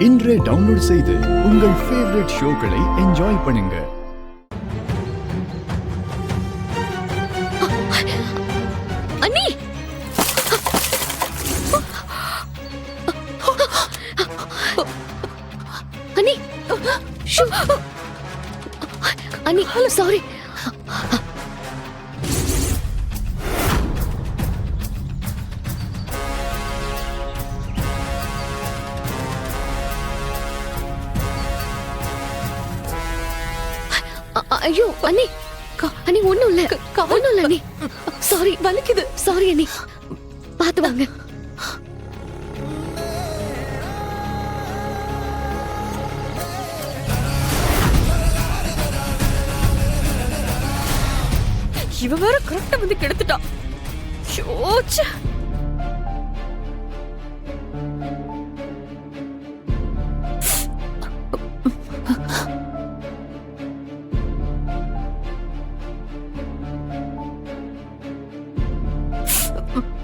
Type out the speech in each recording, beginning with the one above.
இன்றே டவுன்லோட் செய்து உங்கள் ஃபேவரட் ஷோக்களை என்ஜாய் பண்ணுங்க. அண்ணி, அண்ணி, அண்ணி, ஹலோ, சாரி. ஐயோ அண்ணி, அண்ணி ஒண்ணும் இல்ல, ஒண்ணும் இல்ல அண்ணி. சாரி, வலிக்குது. சாரி அண்ணி, பாத்து வாங்க. இவ வேற கரெக்டா வந்து கெடுத்துட்டா. ஷோச்ச.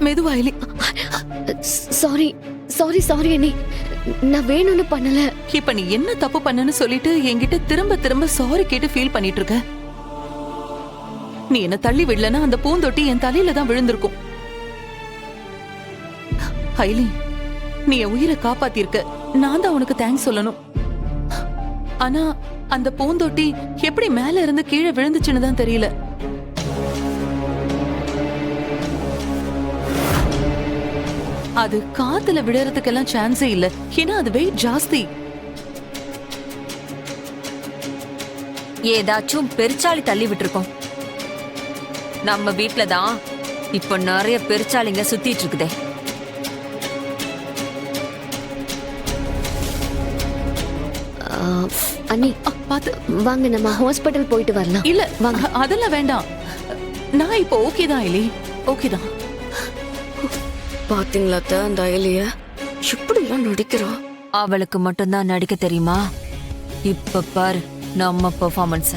மெதுவாயிலி. சாரி சாரி சாரி அண்ணி, நான் வேணும்னு பண்ணல. இப்ப நீ என்ன தப்பு பண்ணன்னு சொல்லிட்டு என்கிட்ட திரும்ப திரும்ப சாரி கேட்டு ஃபீல் பண்ணிட்டு இருக்க. நீ என்ன தள்ளி விடலன்னா அந்த பூந்தொட்டி என் தலையில தான் விழுந்திருக்கும். ஐலி, நீ என் உயிரை காப்பாத்திருக்க, நான் தான் உனக்கு தேங்க்ஸ் சொல்லணும். ஆனா அந்த பூந்தொட்டி எப்படி மேல இருந்து கீழே விழுந்துச்சுன்னு தான் தெரியல. அது காத்துல விடுறதுக்கெல்லாம் சான்ஸே இல்ல, ஏன்னா அது வெயிட் ஜாஸ்தி. ஏதாச்சும் பெருச்சாளி தள்ளி விட்டுருக்கோம். நம்ம வீட்ல தான் இப்ப நிறைய பெருச்சாளிங்க சுத்திட்டு இருக்குதே. அண்ணி பாத்து வாங்க, நம்ம ஹாஸ்பிடல் போயிட்டு வரலாம். இல்ல வாங்க, அதெல்லாம் வேண்டாம். நான் இப்ப ஓகே தான் ஐலி, ஓகே தான். பாத்தீங்களா அந்த அயலிய எப்படி எல்லாம் நடிக்கிறா? அவளுக்கு மட்டும்தான் நடிக்க தெரியுமா? இப்ப பாரு நம்ம பெர்ஃபார்மன்ஸ்.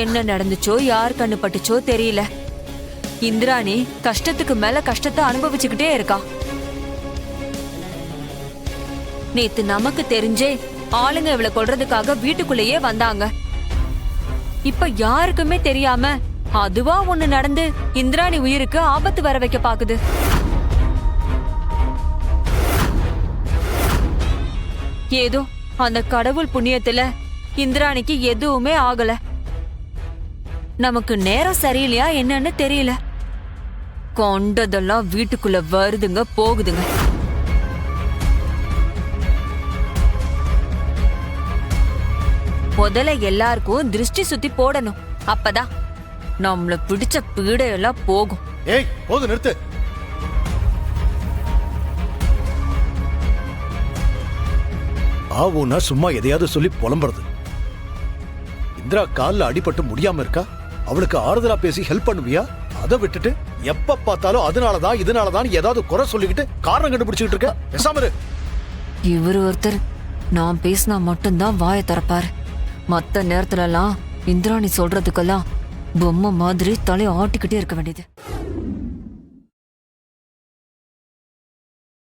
என்ன நடந்துச்சோ, யார் கண்ணு பட்டுச்சோ தெரியல. இந்திராணி கஷ்டத்துக்கு மேல கஷ்டத்தை அனுபவிச்சுக்கிட்டே இருக்கா. நேத்து நமக்கு தெரிஞ்சே ஆளுங்க இவளை கொல்றதுக்காக வீட்டுக்குள்ளேயே வந்தாங்க. இப்ப யாருக்குமே தெரியாம அதுவா ஒண்ணு நடந்து இந்திராணி உயிருக்கு ஆபத்து வர வைக்க பாக்குது. ஏதோ அந்த கடவுள் புண்ணியத்துல இந்திராணிக்கு எதுவுமே ஆகல. நமக்கு நேரம் சரியில்லையா என்னன்னு தெரியல. கொண்டதெல்லாம் வீட்டுக்குள்ள வருதுங்க போகுதுங்க. முதல்ல எல்லாருக்கும் திருஷ்டி சுத்தி போடணும், அப்பதான் நம்மள பிடிச்ச பீடையெல்லாம் போகும். ஏய், போது நிறுத்து. ஆவுனா சும்மா எதையாவது சொல்லி புலம்புறது. இந்திரா கால்ல அடிபட்டு முடியாம இருக்கா, அவளுக்கு ஆறுதலா பேசி ஹெல்ப் பண்ணுவியா? அதை விட்டுட்டு எப்ப பார்த்தாலும் அதனாலதான் இதனாலதான் ஏதாவது குறை சொல்லிக்கிட்டு காரணம் கண்டுபிடிச்சுக்கிட்டு இருக்க. பேசாம இரு. இவரு ஒருத்தர் நான் பேசினா மட்டும்தான் வாயை திறப்பாரு. மத்த நேரத்துல எல்லாம் இந்திராணி சொல்றதுக்கெல்லாம் பொம்மை மாதிரி தலையை ஆட்டிக்கிட்டே இருக்க வேண்டியது.